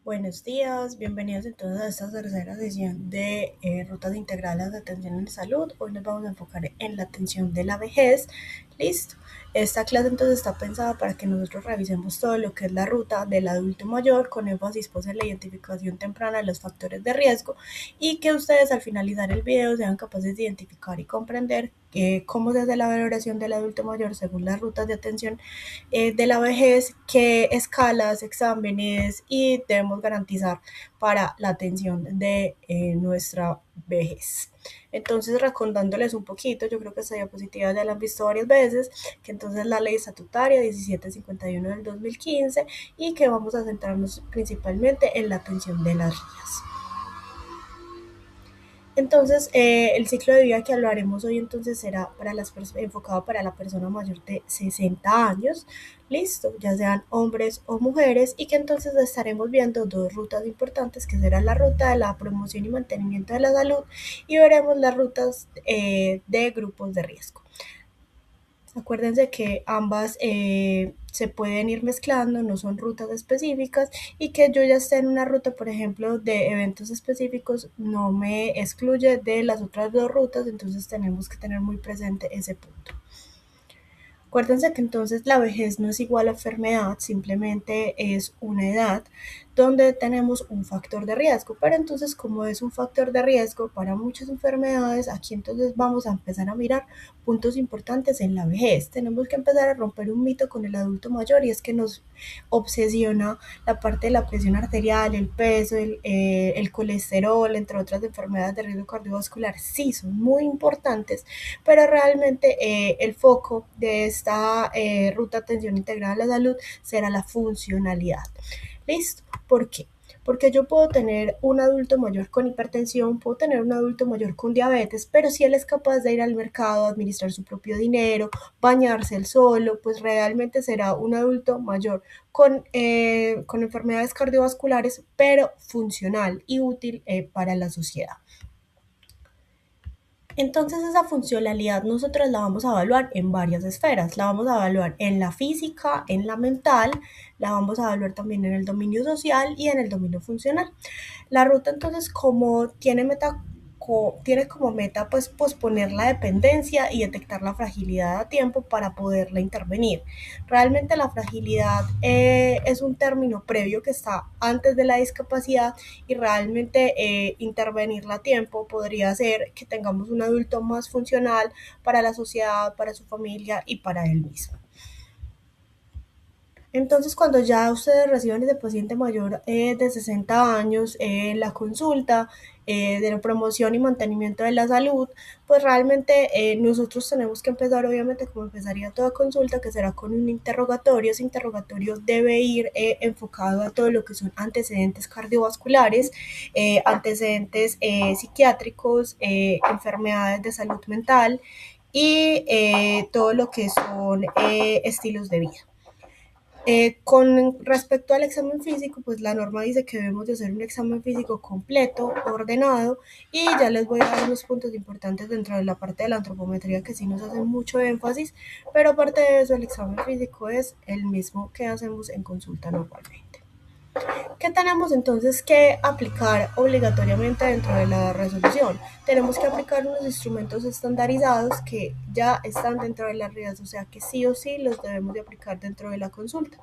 Buenos días, bienvenidos entonces a esta tercera sesión de rutas integrales de atención en salud. Hoy nos vamos a enfocar en la atención de la vejez. Listo. Esta clase entonces está pensada para que nosotros revisemos todo lo que es la ruta del adulto mayor con énfasis pues en la identificación temprana de los factores de riesgo y que ustedes al finalizar el video sean capaces de identificar y comprender cómo se hace la valoración del adulto mayor según las rutas de atención de la vejez, qué escalas, exámenes y debemos garantizar para la atención de nuestra vejez. Entonces, recordándoles un poquito, yo creo que esta diapositiva ya la han visto varias veces, que entonces la ley estatutaria 1751 del 2015 y que vamos a centrarnos principalmente en la atención de las RIAs. Entonces, el ciclo de vida que hablaremos hoy entonces será enfocado para la persona mayor de 60 años, listo, ya sean hombres o mujeres, y que entonces estaremos viendo dos rutas importantes, que será la ruta de la promoción y mantenimiento de la salud, y veremos las rutas de grupos de riesgo. Acuérdense que ambas se pueden ir mezclando, no son rutas específicas y que yo ya esté en una ruta, por ejemplo, de eventos específicos, no me excluye de las otras dos rutas, entonces tenemos que tener muy presente ese punto. Acuérdense que entonces la vejez no es igual a enfermedad, simplemente es una edad donde tenemos un factor de riesgo, pero entonces como es un factor de riesgo para muchas enfermedades, aquí entonces vamos a empezar a mirar puntos importantes en la vejez. Tenemos que empezar a romper un mito con el adulto mayor y es que nos obsesiona la parte de la presión arterial, el peso, el colesterol, entre otras enfermedades de riesgo cardiovascular. Sí, son muy importantes, pero realmente el foco de esta ruta de atención integral a la salud será la funcionalidad. ¿Listo? ¿Por qué? Porque yo puedo tener un adulto mayor con hipertensión, puedo tener un adulto mayor con diabetes, pero si él es capaz de ir al mercado, administrar su propio dinero, bañarse él solo, pues realmente será un adulto mayor con enfermedades cardiovasculares, pero funcional y útil para la sociedad. Entonces esa funcionalidad nosotros la vamos a evaluar en varias esferas. La vamos a evaluar en la física, en la mental, la vamos a evaluar también en el dominio social y en el dominio funcional. La ruta entonces tiene como meta pues posponer la dependencia y detectar la fragilidad a tiempo para poderla intervenir. Realmente la fragilidad es un término previo que está antes de la discapacidad y realmente intervenirla a tiempo podría hacer que tengamos un adulto más funcional para la sociedad, para su familia y para él mismo. Entonces, cuando ya ustedes reciben ese paciente mayor de 60 años en la consulta de la promoción y mantenimiento de la salud, pues realmente nosotros tenemos que empezar, obviamente, como empezaría toda consulta, que será con un interrogatorio. Ese interrogatorio debe ir enfocado a todo lo que son antecedentes cardiovasculares, antecedentes psiquiátricos, enfermedades de salud mental y todo lo que son estilos de vida. Con respecto al examen físico, pues la norma dice que debemos de hacer un examen físico completo, ordenado, y ya les voy a dar unos puntos importantes dentro de la parte de la antropometría que sí nos hacen mucho énfasis, pero aparte de eso el examen físico es el mismo que hacemos en consulta normalmente. ¿Qué tenemos entonces que aplicar obligatoriamente dentro de la resolución? Tenemos que aplicar unos instrumentos estandarizados que ya están dentro de las RIAs, o sea que sí o sí los debemos de aplicar dentro de la consulta.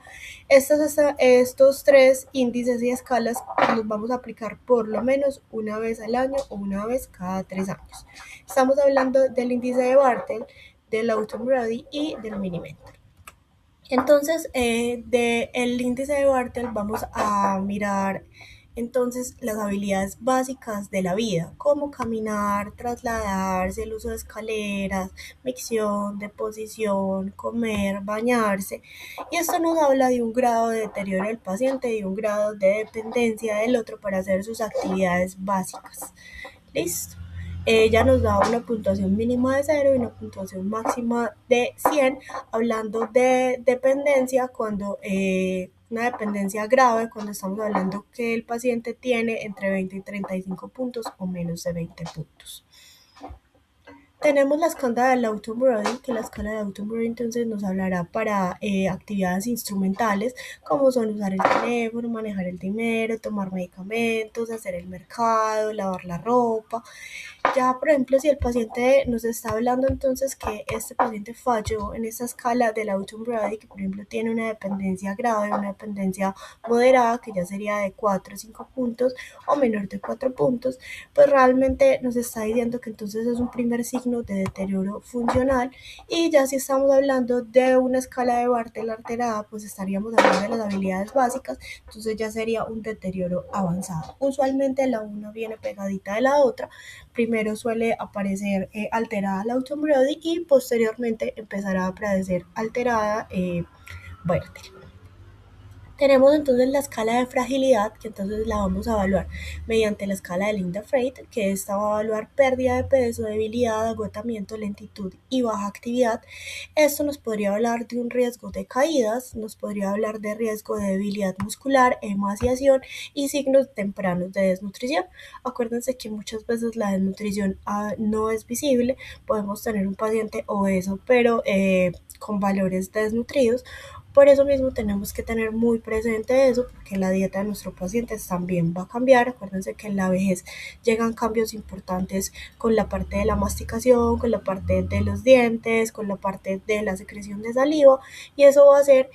Estos tres índices y escalas los vamos a aplicar por lo menos una vez al año o una vez cada 3 años. Estamos hablando del índice de Bartel, del Autumn Brady y del Minimental. Entonces, del índice de Bartel vamos a mirar entonces las habilidades básicas de la vida, como caminar, trasladarse, el uso de escaleras, micción, deposición, comer, bañarse. Y esto nos habla de un grado de deterioro del paciente y un grado de dependencia del otro para hacer sus actividades básicas. Listo. Ella nos da una puntuación mínima de 0 y una puntuación máxima de 100, hablando de dependencia cuando una dependencia grave, cuando estamos hablando que el paciente tiene entre 20 y 35 puntos o menos de 20 puntos. Tenemos la escala de Lawton Brody, que la escala de Lawton Brody entonces nos hablará para actividades instrumentales, como son usar el teléfono, manejar el dinero, tomar medicamentos, hacer el mercado, lavar la ropa. Ya, por ejemplo, si el paciente nos está hablando entonces que este paciente falló en esta escala del Autumn-Brady, que por ejemplo tiene una dependencia grave, una dependencia moderada, que ya sería de 4 o 5 puntos o menor de 4 puntos, pues realmente nos está diciendo que entonces es un primer signo de deterioro funcional. Y ya si estamos hablando de una escala de Bartel alterada, pues estaríamos hablando de las habilidades básicas, entonces ya sería un deterioro avanzado. Usualmente la una viene pegadita de la otra. Primero suele aparecer alterada la Autumn-Brody y posteriormente empezará a aparecer alterada Bartel. Tenemos entonces la escala de fragilidad, que entonces la vamos a evaluar mediante la escala de Linda-Fried, que esta va a evaluar pérdida de peso, debilidad, agotamiento, lentitud y baja actividad. Esto nos podría hablar de un riesgo de caídas, nos podría hablar de riesgo de debilidad muscular, emaciación y signos tempranos de desnutrición. Acuérdense que muchas veces la desnutrición no es visible, podemos tener un paciente obeso pero con valores desnutridos. Por eso mismo tenemos que tener muy presente eso, porque la dieta de nuestros pacientes también va a cambiar. Acuérdense que en la vejez llegan cambios importantes con la parte de la masticación, con la parte de los dientes, con la parte de la secreción de saliva, y eso va a hacer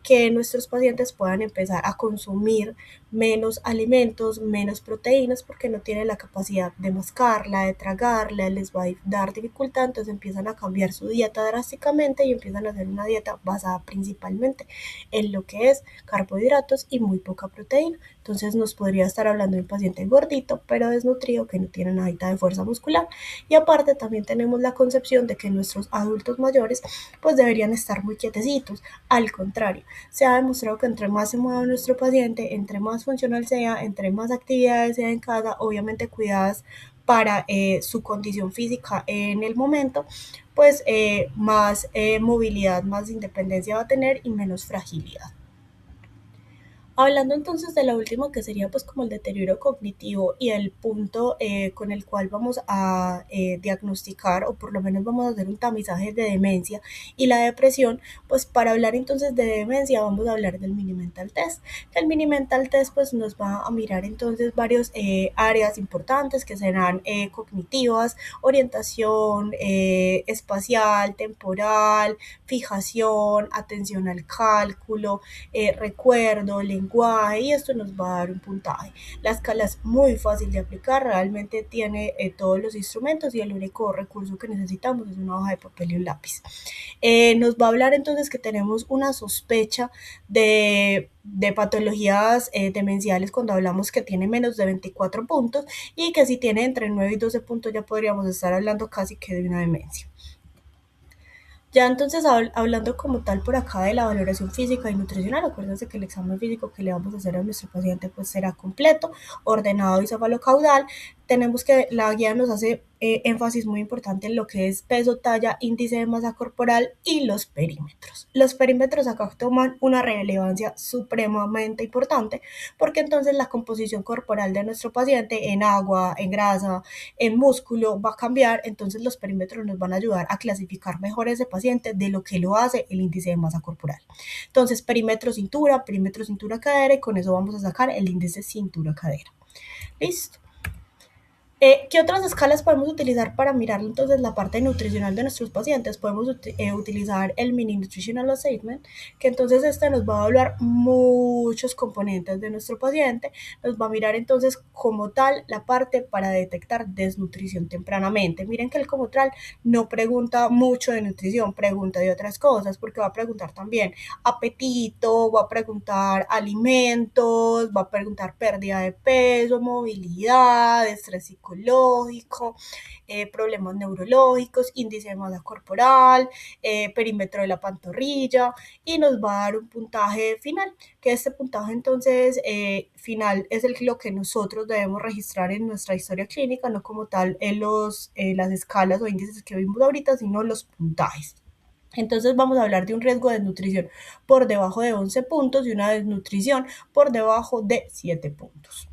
que nuestros pacientes puedan empezar a consumir menos alimentos, menos proteínas, porque no tienen la capacidad de mascarla, de tragarla, les va a dar dificultad, entonces empiezan a cambiar su dieta drásticamente y empiezan a hacer una dieta basada principalmente en lo que es carbohidratos y muy poca proteína. Entonces nos podría estar hablando de un paciente gordito, pero desnutrido, que no tiene nada de fuerza muscular. Y aparte también tenemos la concepción de que nuestros adultos mayores pues deberían estar muy quietecitos. Al contrario, se ha demostrado que entre más se mueva nuestro paciente, entre más funcional sea, entre más actividades sea en casa, obviamente cuidadas para su condición física en el momento, pues más movilidad, más independencia va a tener y menos fragilidad. Hablando entonces de la última, que sería pues como el deterioro cognitivo y el punto con el cual vamos a diagnosticar, o por lo menos vamos a hacer un tamizaje de demencia y la depresión, pues para hablar entonces de demencia vamos a hablar del Mini Mental Test. El Mini Mental Test pues nos va a mirar entonces varios áreas importantes que serán cognitivas, orientación espacial, temporal, fijación, atención al cálculo, recuerdo, lenguaje, y esto nos va a dar un puntaje. La escala es muy fácil de aplicar, realmente tiene todos los instrumentos y el único recurso que necesitamos es una hoja de papel y un lápiz. Nos va a hablar entonces que tenemos una sospecha de patologías demenciales cuando hablamos que tiene menos de 24 puntos, y que si tiene entre 9 y 12 puntos ya podríamos estar hablando casi que de una demencia. Ya entonces hablando como tal por acá de la valoración física y nutricional, acuérdense que el examen físico que le vamos a hacer a nuestro paciente pues será completo, ordenado y cefalocaudal. Tenemos que la guía nos hace énfasis muy importante en lo que es peso, talla, índice de masa corporal y los perímetros. Los perímetros acá toman una relevancia supremamente importante, porque entonces la composición corporal de nuestro paciente en agua, en grasa, en músculo va a cambiar, entonces los perímetros nos van a ayudar a clasificar mejor ese paciente de lo que lo hace el índice de masa corporal. Entonces perímetro cintura cadera, y con eso vamos a sacar el índice cintura cadera. Listo. ¿Qué otras escalas podemos utilizar para mirar entonces la parte nutricional de nuestros pacientes? Podemos utilizar el Mini Nutritional Assessment, que entonces este nos va a evaluar muchos componentes de nuestro paciente, nos va a mirar entonces como tal la parte para detectar desnutrición tempranamente. Miren que él como tal no pregunta mucho de nutrición, pregunta de otras cosas, porque va a preguntar también apetito, va a preguntar alimentos, va a preguntar pérdida de peso, movilidad, estrés psicológico, problemas neurológicos, índice de masa corporal, perímetro de la pantorrilla, y nos va a dar un puntaje final, que este puntaje entonces final es lo que nosotros debemos registrar en nuestra historia clínica, no como tal en las escalas o índices que vimos ahorita, sino los puntajes. Entonces vamos a hablar de un riesgo de desnutrición por debajo de 11 puntos y una desnutrición por debajo de 7 puntos.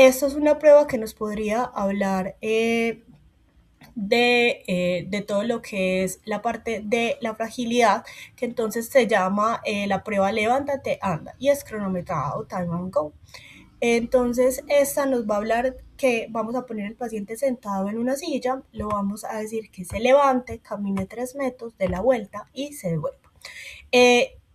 Esta es una prueba que nos podría hablar de todo lo que es la parte de la fragilidad, que entonces se llama la prueba levántate, anda, y es cronometrado, time and go. Entonces, esta nos va a hablar que vamos a poner al paciente sentado en una silla, lo vamos a decir que se levante, camine 3 metros, de la vuelta y se devuelva.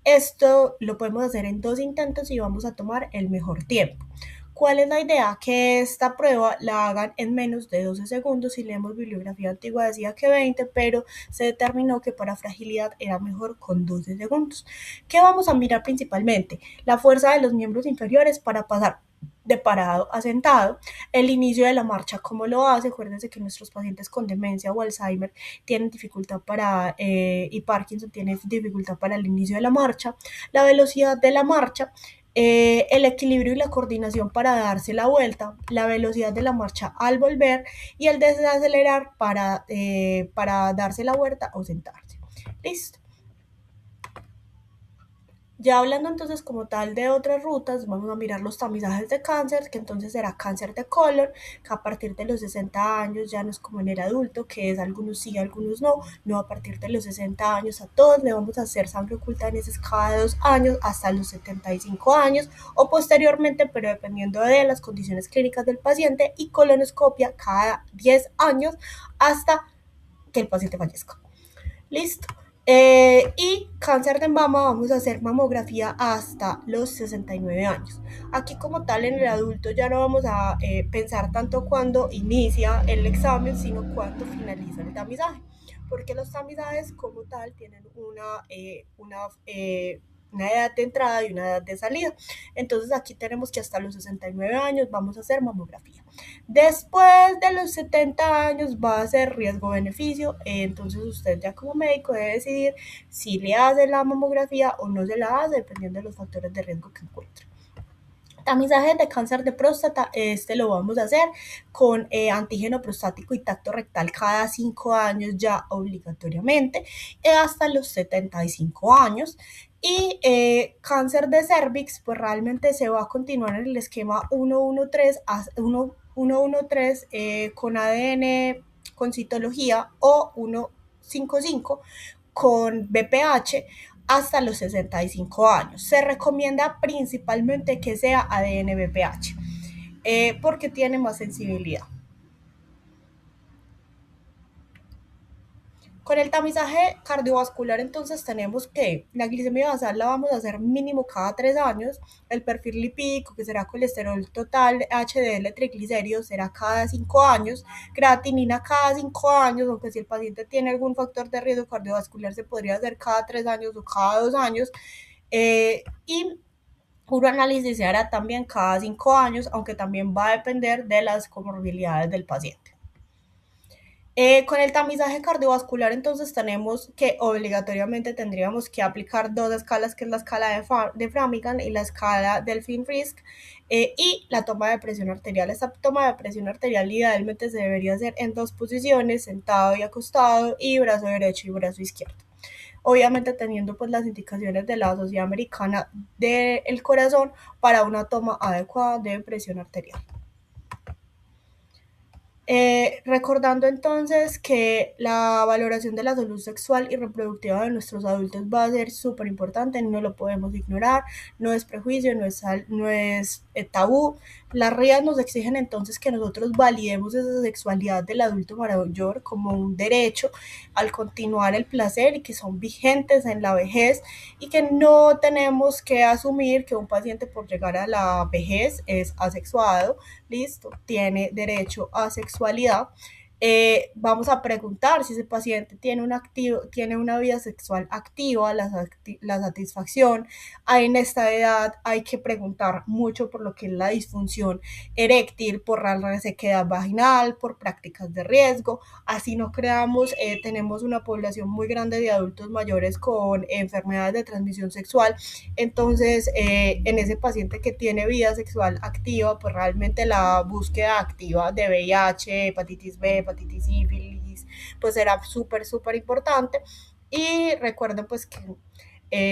Esto lo podemos hacer en 2 intentos y vamos a tomar el mejor tiempo. ¿Cuál es la idea? Que esta prueba la hagan en menos de 12 segundos. Si leemos bibliografía antigua decía que 20, pero se determinó que para fragilidad era mejor con 12 segundos. ¿Qué vamos a mirar principalmente? La fuerza de los miembros inferiores para pasar de parado a sentado, el inicio de la marcha, cómo lo hace. Acuérdense que nuestros pacientes con demencia o Alzheimer tienen dificultad y Parkinson tiene dificultad para el inicio de la marcha, la velocidad de la marcha, el equilibrio y la coordinación para darse la vuelta, la velocidad de la marcha al volver y el desacelerar para darse la vuelta o sentarse. Listo. Ya hablando entonces como tal de otras rutas, vamos a mirar los tamizajes de cáncer, que entonces será cáncer de colon, que a partir de los 60 años ya no es como en el adulto, que es algunos sí, algunos no, no a partir de los 60 años a todos le vamos a hacer sangre oculta en heces cada 2 años hasta los 75 años o posteriormente, pero dependiendo de las condiciones clínicas del paciente, y colonoscopia cada 10 años hasta que el paciente fallezca. Listo. Y cáncer de mama vamos a hacer mamografía hasta los 69 años. Aquí como tal en el adulto ya no vamos a pensar tanto cuando inicia el examen, sino cuando finaliza el tamizaje, porque los tamizajes como tal tienen una edad de entrada y una edad de salida. Entonces aquí tenemos que hasta los 69 años vamos a hacer mamografía. Después de los 70 años va a ser riesgo-beneficio, entonces usted ya como médico debe decidir si le hace la mamografía o no se la hace, dependiendo de los factores de riesgo que encuentre. Tamizaje de cáncer de próstata, este lo vamos a hacer con antígeno prostático y tacto rectal cada 5 años ya obligatoriamente, hasta los 75 años. Y cáncer de cervix, pues realmente se va a continuar en el esquema 113 con ADN con citología o 155 con BPH hasta los 65 años. Se recomienda principalmente que sea ADN BPH porque tiene más sensibilidad. Con el tamizaje cardiovascular entonces tenemos que la glicemia basal la vamos a hacer mínimo cada 3 años, el perfil lipídico que será colesterol total, HDL, triglicéridos será cada 5 años, creatinina cada 5 años, aunque si el paciente tiene algún factor de riesgo cardiovascular se podría hacer cada 3 años o cada 2 años. Y un análisis se hará también cada 5 años, aunque también va a depender de las comorbilidades del paciente. Con el tamizaje cardiovascular entonces tenemos que obligatoriamente tendríamos que aplicar 2 escalas, que es la escala de Framingham y la escala Delphin-Risk, y la toma de presión arterial. Esta toma de presión arterial idealmente se debería hacer en 2 posiciones, sentado y acostado, y brazo derecho y brazo izquierdo. Obviamente teniendo pues las indicaciones de la Sociedad Americana del Corazón para una toma adecuada de presión arterial. Recordando entonces que la valoración de la salud sexual y reproductiva de nuestros adultos va a ser súper importante, no lo podemos ignorar, no es prejuicio, no es tabú. Las RIAs nos exigen entonces que nosotros validemos esa sexualidad del adulto mayor como un derecho al continuar el placer y que son vigentes en la vejez y que no tenemos que asumir que un paciente por llegar a la vejez es asexuado, listo, tiene derecho a sexualidad. Vamos a preguntar si ese paciente tiene una vida sexual activa, la satisfacción. En esta edad hay que preguntar mucho por lo que es la disfunción eréctil, por la resequedad vaginal, por prácticas de riesgo. Así no creamos, tenemos una población muy grande de adultos mayores con enfermedades de transmisión sexual. Entonces, en ese paciente que tiene vida sexual activa, pues realmente la búsqueda activa de VIH, hepatitis B, hepatitis sífilis, pues será súper, súper importante. Y recuerden pues que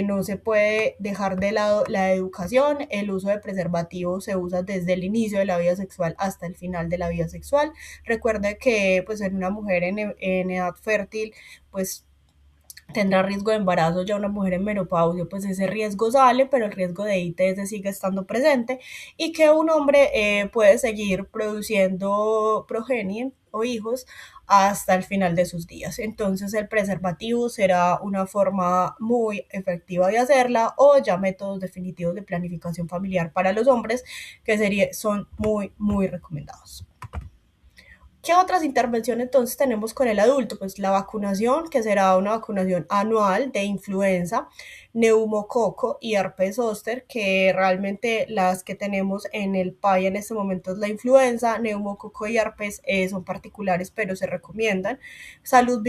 no se puede dejar de lado la educación. El uso de preservativos se usa desde el inicio de la vida sexual hasta el final de la vida sexual. Recuerde que pues en una mujer en edad fértil pues tendrá riesgo de embarazo. Ya una mujer en menopausia, pues ese riesgo sale, pero el riesgo de ITS sigue estando presente, y que un hombre puede seguir produciendo progenie o hijos hasta el final de sus días. Entonces el preservativo será una forma muy efectiva de hacerla, o ya métodos definitivos de planificación familiar para los hombres que son muy recomendados. ¿Qué otras intervenciones entonces tenemos con el adulto? Pues la vacunación, que será una vacunación anual de influenza, neumococo y herpes zóster, que realmente las que tenemos en el PAI en este momento es la influenza. Neumococo y herpes son particulares, pero se recomiendan. Salud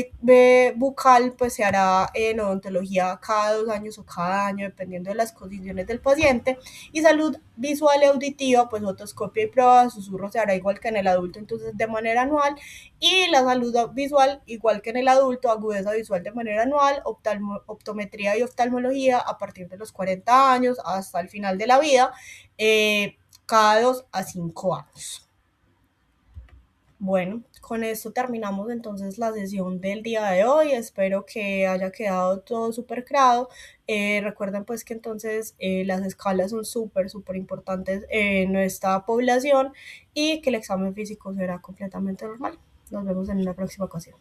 bucal, pues se hará en odontología cada 2 años o cada año, dependiendo de las condiciones del paciente. Y salud visual y auditiva, pues otoscopia y prueba de susurro se hará igual que en el adulto, entonces de manera anual. Y la salud visual, igual que en el adulto, agudeza visual de manera anual, optometría y oftalmología a partir de los 40 años hasta el final de la vida, cada 2 a 5 años. Bueno, con esto terminamos entonces la sesión del día de hoy. Espero que haya quedado todo súper claro. Recuerden pues que entonces las escalas son súper importantes en nuestra población, y que el examen físico será completamente normal. Nos vemos en una próxima ocasión.